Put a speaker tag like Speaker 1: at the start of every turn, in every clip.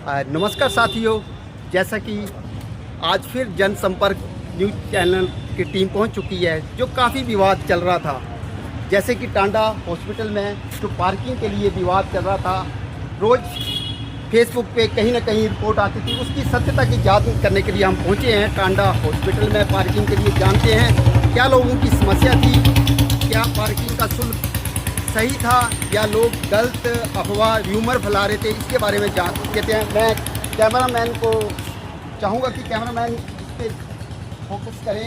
Speaker 1: नमस्कार साथियों, जैसा कि आज फिर जनसंपर्क न्यूज़ चैनल की टीम पहुंच चुकी है, जो काफ़ी विवाद चल रहा था। जैसे कि टांडा हॉस्पिटल में जो पार्किंग के लिए विवाद चल रहा था, रोज़ फेसबुक पे कहीं ना कहीं रिपोर्ट आती थी। उसकी सत्यता की जांच करने के लिए हम पहुंचे हैं टांडा हॉस्पिटल में पार्किंग के लिए। जानते हैं क्या लोगों की समस्या थी, क्या पार्किंग का शुल्क सही था या लोग गलत अफवाह र्यूमर फैला रहे थे, इसके बारे में जान कहते हैं। मैं कैमरामैन को चाहूँगा कि कैमरामैन इस पर फोकस करें।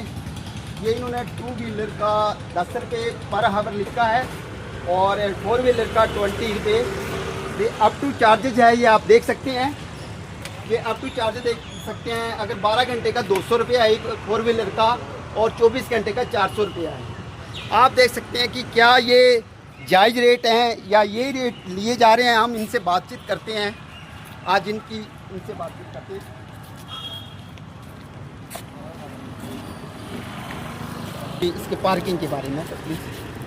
Speaker 1: ये इन्होंने 2 व्हीलर का 10 रुपये पर हावर लिखा है और 4 व्हीलर का 20 रुपये। ये अप टू चार्जेज है, ये आप देख सकते हैं। ये अप टू चार्जेज देख सकते हैं। अगर 12 घंटे का 200 रुपया है एक 4 व्हीलर का और 24 घंटे का 400 रुपया है। आप देख सकते हैं कि क्या ये जायज़ रेट हैं या ये रेट लिए जा रहे हैं। हम इनसे बातचीत करते हैं, आज इनसे बातचीत करते हैं। इसके पार्किंग के बारे में प्लीज़।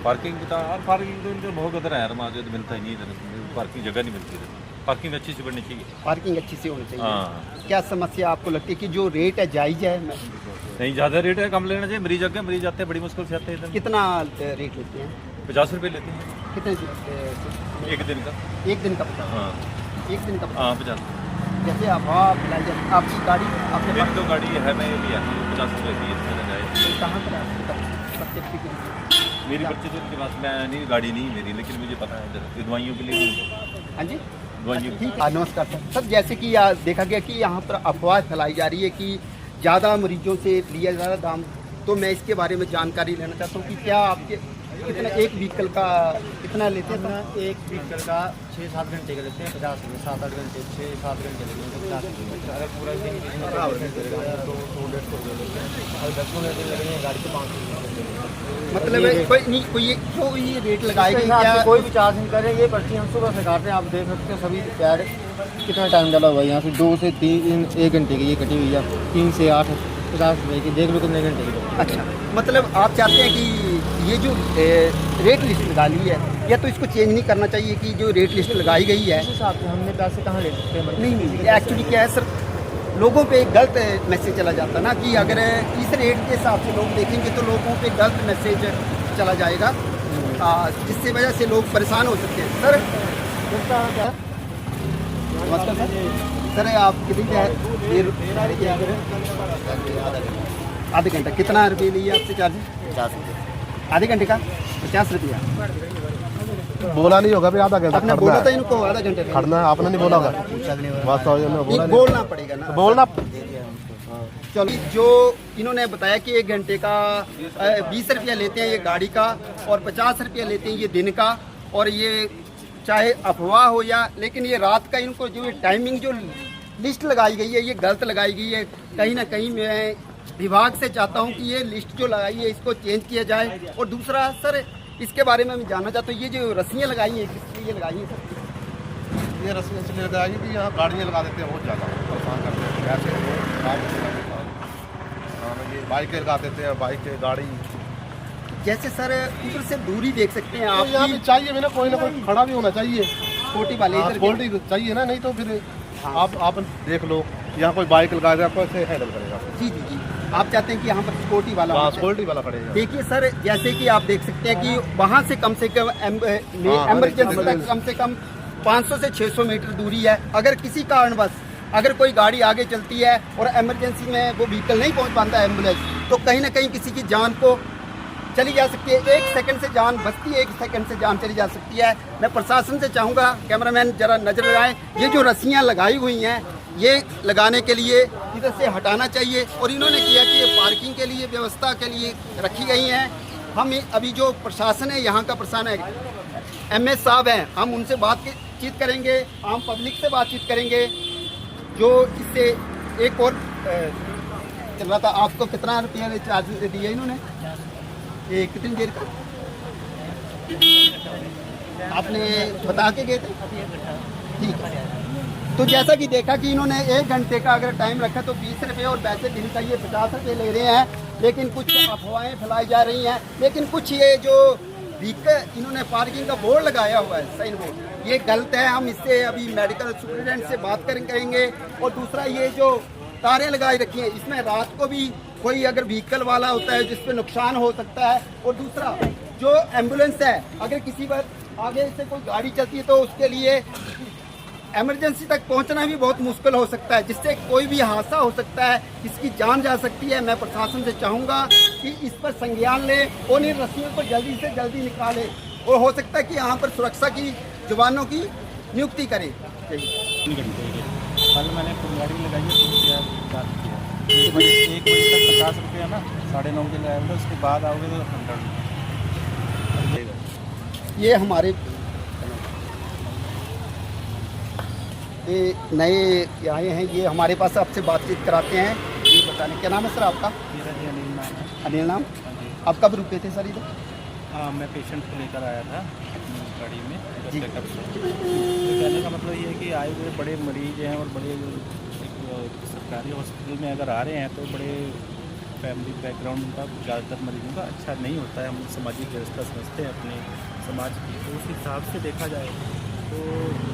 Speaker 2: पार्किंग की पार्किंग तो इनका बहुत उधर है यार, वहाँ जो मिलता ही नहीं इधर, पार्किंग जगह नहीं मिलती इधर। पार्किंग अच्छी से बननी चाहिए,
Speaker 1: पार्किंग अच्छी से होनी चाहिए।
Speaker 2: हाँ।
Speaker 1: क्या समस्या आपको लगती है कि जो रेट है जायज़ है?
Speaker 2: नहीं, ज़्यादा रेट है, कम लेना चाहिए। मरीज आगे मरीज आते हैं, बड़ी मुश्किल से आते हैं इधर।
Speaker 1: कितना रेट लेते हैं?
Speaker 2: 50 रुपये लेते हैं
Speaker 1: कितने
Speaker 2: एक दिन का।
Speaker 1: एक दिन का 50?
Speaker 2: हाँ,
Speaker 1: एक दिन का 50।
Speaker 2: हाँ 50।
Speaker 1: जैसे अफवाह फैलाई जाती, आपकी गाड़ी आपके पास
Speaker 2: तो गाड़ी है, मैं ये भी है 50 रुपये की है।
Speaker 1: कहाँ पर है सत्य?
Speaker 2: मेरी बच्चे तो इनके पास, मैं नहीं, गाड़ी नहीं मेरी, लेकिन मुझे पता है इधर ये दवाइयों के लिए।
Speaker 1: हाँ जी,
Speaker 2: दवाइयों।
Speaker 1: ठीक है। नमस्कार सर। जैसे कि देखा गया कि यहाँ पर अफवाह फैलाई जा रही है कि ज़्यादा मरीजों से लिया जा रहा दाम, तो मैं इसके बारे में जानकारी लेना चाहता हूँ कि क्या आपके कितना एक व्हीकल का कितना लेते हैं?
Speaker 3: एक व्हीकल का 6-7 घंटे का लेते हैं 50 रुपये। 7-8 घंटे 6-7 घंटे लेते हैं 50 रुपये। अगर पूरा दिन तो 100-150 रुपये लेते हैं। और 10 मिनट लगेंगे गाड़ी के 500 रुपये।
Speaker 1: मतलब कोई नहीं, कोई रेट लगाएगा क्या?
Speaker 3: कोई भी चार्ज नहीं करें। ये पर्ची हम सुबह से काटते हैं, आप देख सकते हैं सभी पैड कितना टाइम डाला हुआ है। यहाँ से 2 से 3 1 घंटे की ये कटी हुई है। 3 से 8 50 रुपये की, देख लो कितने घंटे की।
Speaker 1: अच्छा, मतलब आप चाहते हैं कि ये जो रेट लिस्ट लगा ली है, या तो इसको चेंज नहीं करना चाहिए कि जो रेट लिस्ट लगाई गई है?
Speaker 3: इस हिसाब से हमने पैसे कहाँ ले सकते हैं?
Speaker 1: नहीं, एक्चुअली क्या है सर, लोगों पे गलत मैसेज चला जाता है ना कि अगर इस रेट के हिसाब से लोग देखेंगे तो लोगों पे गलत मैसेज चला जाएगा, जिससे वजह से लोग परेशान हो सकते हैं। सर नमस्कार सर, आप कितनी देर आधे घंटा कितना रुपये लिए आपसे चार्ज?
Speaker 3: 50 रुपये।
Speaker 1: आधे घंटे का 50 रुपया।
Speaker 4: बोला नहीं होगा, आधा घंटा
Speaker 1: आपने बोला था इनको आधा घंटे
Speaker 4: खड़ना है, आपने नहीं बोला होगा।
Speaker 1: बोलना पड़ेगा ना,
Speaker 4: बोलना।
Speaker 1: चलो, जो इन्होंने बताया कि 1 घंटे का 20 रुपया लेते हैं ये गाड़ी का और 50 रुपया लेते हैं ये दिन का। और ये चाहे अफवाह हो या, लेकिन ये रात का इनको जो टाइमिंग जो लिस्ट लगाई गई है ये गलत लगाई गई है। कहीं ना कहीं मैं विभाग से चाहता हूँ कि ये लिस्ट जो लगाई है इसको चेंज किया जाए। और दूसरा सर, इसके बारे में मैं जानना चाहता हूँ, ये जो रस्सियाँ लगाई हैं किस लिए लगाई हैं सर?
Speaker 4: ये रस्सी इसलिए लगाएगी कि यहाँ गाड़ियाँ लगा देते हैं, बहुत ज़्यादा परेशान करते हैं। ऐसे ये बाइकें लगा देते हैं, बाइकें गाड़ी।
Speaker 1: जैसे सर उधर से दूरी देख सकते हैं आप,
Speaker 4: यहाँ पे चाहिए भी ना कोई खड़ा भी होना चाहिए,
Speaker 1: छोटी वाले इधर
Speaker 4: क्वालिटी चाहिए ना, नहीं तो फिर आप देख लो यहाँ कोई बाइक लगा दे, आपको ऐसे हैंडल करेगा।
Speaker 1: जी जी जी, आप चाहते हैं कि यहाँ पर सिक्योरिटी वाला होना चाहिए।
Speaker 4: सिक्योरिटी वाला पड़ेगा।
Speaker 1: देखिए सर, जैसे कि आप देख सकते हैं कि वहाँ से कम एमरजेंसी तक कम से कम 500 से 600 मीटर दूरी है। अगर किसी कारणवश अगर कोई गाड़ी आगे चलती है और इमरजेंसी में वो व्हीकल नहीं पहुँच पाता है एम्बुलेंस, तो कहीं ना कहीं किसी की जान को चली जा सकती है। 1 सेकंड से जान बचती है, 1 सेकंड से जान चली जा सकती है। मैं प्रशासन से चाहूँगा, कैमरामैन जरा नज़र लगाएं, ये जो रस्सियाँ लगाई हुई हैं ये लगाने के लिए इधर से हटाना चाहिए। और इन्होंने किया कि ये पार्किंग के लिए व्यवस्था के लिए रखी गई हैं। हम अभी जो प्रशासन है, यहाँ का प्रशासन है, MS साहब हैं, हम उनसे बातचीत करेंगे, आम पब्लिक से बातचीत करेंगे। जो इससे एक और चल रहा था, आपको कितना रुपया चार्ज दिया इन्होंने? ये कितनी देर का आपने बता के गए थे? ठीक है। तो जैसा कि देखा कि इन्होंने 1 घंटे का अगर टाइम रखा तो 20 रुपये और वैसे दिन का ये 50 रुपये ले रहे हैं। लेकिन कुछ अफवाहें फैलाई जा रही हैं। लेकिन कुछ ये जो व्हीकल इन्होंने पार्किंग का बोर्ड लगाया हुआ है, साइन बोर्ड, ये गलत है। हम इससे अभी मेडिकल सुपरिटेंडेंट से बात करेंगे। और दूसरा ये जो तारें लगाई रखी हैं, इसमें रात को भी कोई अगर व्हीकल वाला होता है जिस पे नुकसान हो सकता है। और दूसरा जो एम्बुलेंस है, अगर किसी पर आगे से कोई गाड़ी चलती है तो उसके लिए इमरजेंसी तक पहुंचना भी बहुत मुश्किल हो सकता है, जिससे कोई भी हादसा हो सकता है, किसकी जान जा सकती है। मैं प्रशासन से चाहूँगा कि इस पर संज्ञान ले और इन रस्सियों को जल्दी से जल्दी निकाले और हो सकता है कि यहाँ पर सुरक्षा की जवानों की नियुक्ति करें।
Speaker 3: कल मैंने गाड़ी लगाई है, 1 बजे तक 50 रुपया ना, 9:30 के लिए आएगा, उसके बाद आओगे तो 100।
Speaker 1: ये हमारे ये नए आए हैं, ये हमारे पास आपसे बातचीत कराते हैं। ये बताने क्या नाम है सर आपका?
Speaker 3: मेरा जी अनिल नाम है।
Speaker 1: अनिल नाम।
Speaker 3: हाँ जी।
Speaker 1: आप कब रुके थे सर इधर?
Speaker 3: हाँ, मैं पेशेंट को लेकर आया था गाड़ी में
Speaker 1: जी।
Speaker 3: चेकअप से। तो कहने का मतलब ये है कि आए हुए बड़े मरीज हैं और बड़े एक सरकारी हॉस्पिटल में अगर आ रहे हैं तो बड़े फैमिली बैकग्राउंड का ज़्यादातर मरीजों का अच्छा नहीं होता है। हम सामाजिक व्यवस्था समझते हैं अपने समाज की, तो उस हिसाब से देखा जाए तो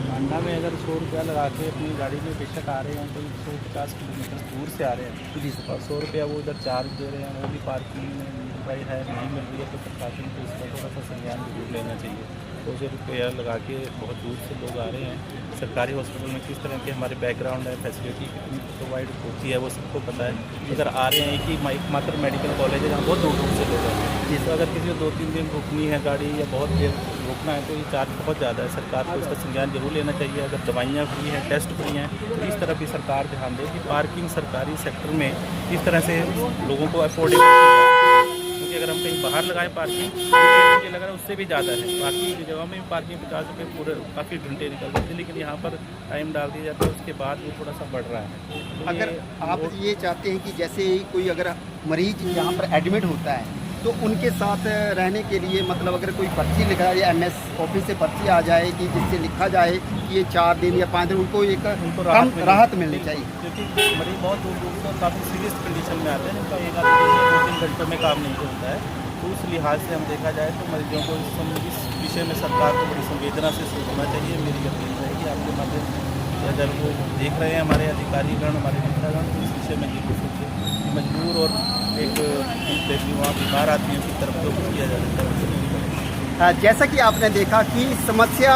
Speaker 3: टांडा में अगर 100 रुपया लगा के अपनी गाड़ी में बेशक आ रहे हैं तो 150 किलोमीटर दूर से आ रहे हैं
Speaker 1: जी
Speaker 3: और 100 रुपया वो उधर चार्ज दे रहे हैं, वो भी पार्किंग में भाई है नहीं मिल रही है, तो प्रशासन को इसका थोड़ा सा संज्ञान जरूर लेना चाहिए। 200 रुपया लगा के बहुत दूर से लोग आ रहे हैं। सरकारी हॉस्पिटल में किस तरह के हमारे बैकग्राउंड है, फैसिलिटी कितनी प्रोवाइड होती है वो सबको पता है। अगर आ रहे हैं कि मात्र मेडिकल कॉलेज है जहाँ बहुत दूर दूर से लोग हैं, तो अगर किसी को 2-3 दिन रुकनी है गाड़ी या बहुत देर रुकना है तो ये चार्ज बहुत ज़्यादा है। सरकार को इसका संज्ञान जरूर लेना चाहिए। अगर दवाइयाँ फ्री हैं, टेस्ट फ्री हैं, तो इस तरफ भी सरकार ध्यान दे कि पार्किंग सरकारी सेक्टर में किस तरह से लोगों को अफोर्डेबल की जाए। क्योंकि अगर हम कहीं बाहर लगाएं पार्किंग तो मुझे लग रहा है उससे भी ज़्यादा है। बाकी जगहों में पार्किंग 50 रुपये पूरे काफ़ी घंटे निकल जाते हैं, लेकिन यहाँ पर टाइम डाल दिया जाता है, उसके बाद वो थोड़ा सा बढ़ रहा है। तो
Speaker 1: अगर आप ये चाहते हैं कि जैसे कोई अगर मरीज यहाँ पर एडमिट होता है तो उनके साथ रहने के लिए मतलब अगर कोई पर्ची लिखा या MS ऑफिस से पर्ची आ जाए कि जिससे लिखा जाए कि ये 4 दिन या 5 दिन उनको एक राहत मिलनी चाहिए,
Speaker 3: क्योंकि मरीज बहुत दूर दूर से काफ़ी सीरियस कंडीशन में आते हैं, जिनका 1-2 घंटों में काम नहीं होता है। तो उस लिहाज से हम देखा जाए तो मरीजों को इस विषय में सरकार को बड़ी संवेदना से सोचना चाहिए। मेरी अपील रहेगी आपके माध्यम से, अगर वो देख रहे हैं हमारे अधिकारीगण, हमारे नेतागण, तो इस विषय में जरूर सोचें कि मजबूर और एक वहाँ बीमार आदमियों की तरफ जो कुछ किया जा सकता है।
Speaker 1: जैसा कि आपने देखा कि समस्या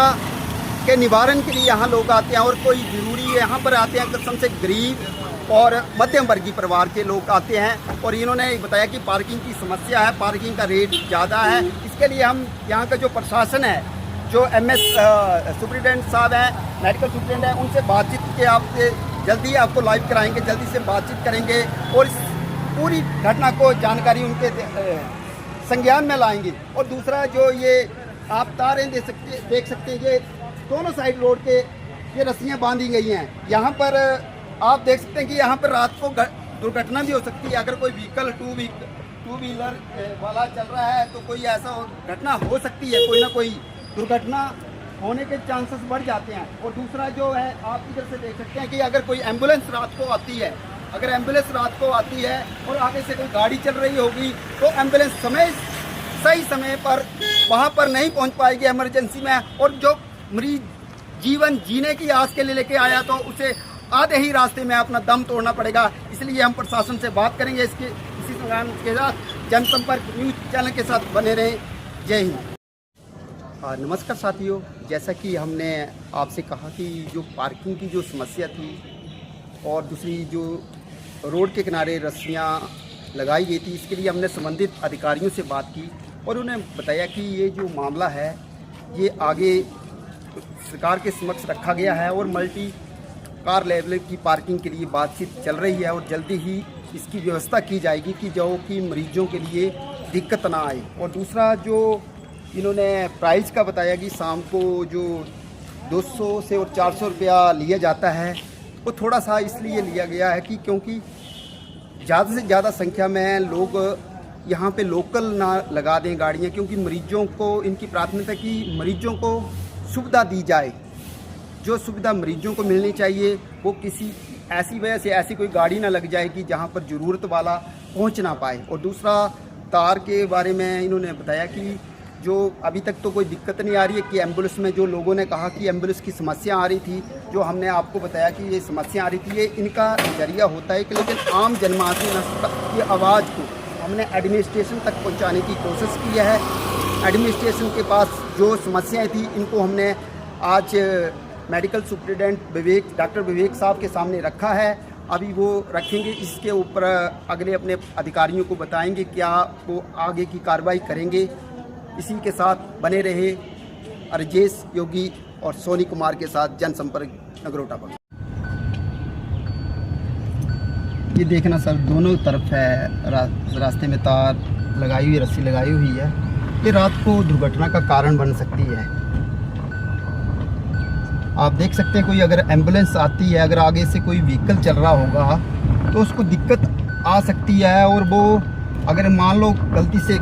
Speaker 1: के निवारण के लिए यहाँ लोग आते हैं और कोई ज़रूरी है यहाँ पर आते हैं कसम से गरीब और मध्यम वर्गीय परिवार के लोग आते हैं। और इन्होंने बताया कि पार्किंग की समस्या है, पार्किंग का रेट ज़्यादा है। इसके लिए हम यहाँ का जो प्रशासन है, जो MS सुपरिटेंडेंट साहब हैं, मेडिकल सुपरिटेंडेंट हैं, उनसे बातचीत के आपसे जल्दी आपको लाइव कराएंगे, जल्दी से बातचीत करेंगे और इस पूरी घटना को जानकारी उनके संज्ञान में लाएंगे। और दूसरा जो ये आप तारें देख सकते हैं, ये दोनों साइड रोड के ये रस्सियाँ बांधी गई हैं। यहाँ पर आप देख सकते हैं कि यहाँ पर रात को दुर्घटना भी हो सकती है। अगर कोई व्हीकल टू व्हीलर वाला चल रहा है तो कोई ऐसा घटना हो सकती है, कोई ना कोई दुर्घटना होने के चांसेस बढ़ जाते हैं। और दूसरा जो है आप इधर से देख सकते हैं कि अगर कोई एम्बुलेंस रात को आती है, अगर एम्बुलेंस रात को आती है और आगे से कोई गाड़ी चल रही होगी तो एम्बुलेंस सही समय पर वहाँ पर नहीं पहुँच पाएगी इमरजेंसी में। और जो मरीज जीवन जीने की आस के लिए लेके आया तो उसे आधे ही रास्ते में अपना दम तोड़ना पड़ेगा। इसलिए हम प्रशासन से बात करेंगे इसी संज्ञान के साथ। जनसंपर्क न्यूज़ चैनल के साथ बने रहें। जय हिंद। नमस्कार साथियों, जैसा कि हमने आपसे कहा कि जो पार्किंग की जो समस्या थी और दूसरी जो रोड के किनारे रस्सियाँ लगाई गई थी, इसके लिए हमने संबंधित अधिकारियों से बात की और उन्हें बताया कि ये जो मामला है ये आगे सरकार के समक्ष रखा गया है और मल्टी कार लेवल की पार्किंग के लिए बातचीत चल रही है और जल्दी ही इसकी व्यवस्था की जाएगी कि जो कि मरीजों के लिए दिक्कत ना आए। और दूसरा जो इन्होंने प्राइस का बताया कि शाम को जो 200 से और 400 रुपया लिया जाता है वो थोड़ा सा इसलिए लिया गया है कि क्योंकि ज़्यादा से ज़्यादा संख्या में लोग यहाँ पे लोकल ना लगा दें गाड़ियाँ, क्योंकि मरीजों को इनकी प्राथमिकता कि मरीजों को सुविधा दी जाए। जो सुविधा मरीजों को मिलनी चाहिए वो किसी ऐसी वजह से ऐसी कोई गाड़ी ना लग जाए कि जहाँ पर ज़रूरत वाला पहुँच ना पाए। और दूसरा तार के बारे में इन्होंने बताया कि जो अभी तक तो कोई दिक्कत नहीं आ रही है कि एम्बुलेंस में जो लोगों ने कहा कि एम्बुलेंस की समस्या आ रही थी, जो हमने आपको बताया कि ये समस्या आ रही थी, ये इनका नज़रिया होता है कि लेकिन आम जनमानसी की आवाज़ को हमने एडमिनिस्ट्रेशन तक पहुंचाने की कोशिश की है। एडमिनिस्ट्रेशन के पास जो समस्याएं थी इनको हमने आज मेडिकल सुप्रिटेंडेंट डॉक्टर विवेक साहब के सामने रखा है। अभी वो रखेंगे, इसके ऊपर अगले अपने अधिकारियों को बताएंगे क्या वो आगे की कार्रवाई करेंगे। इसी के साथ बने रहे राजेश योगी और सोनी कुमार के साथ जनसंपर्क नगरोटा पर। ये देखना सर, दोनों तरफ है रास्ते में तार लगाई हुई, रस्सी लगाई हुई है। ये रात को दुर्घटना का कारण बन सकती है। आप देख सकते हैं, कोई अगर एम्बुलेंस आती है, अगर आगे से कोई व्हीकल चल रहा होगा तो उसको दिक्कत आ सकती है, और वो अगर मान लो गलती से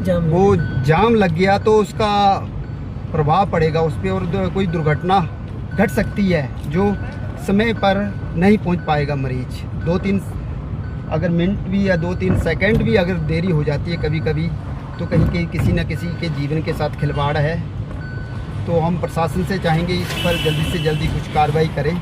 Speaker 1: वो जाम लग गया तो उसका प्रभाव पड़ेगा उस पर और कोई दुर्घटना घट सकती है, जो समय पर नहीं पहुंच पाएगा मरीज। 2-3 अगर मिनट भी या 2-3 सेकंड भी अगर देरी हो जाती है कभी कभी, तो कहीं किसी न किसी के जीवन के साथ खिलवाड़ है। तो हम प्रशासन से चाहेंगे इस पर जल्दी से जल्दी कुछ कार्रवाई करें।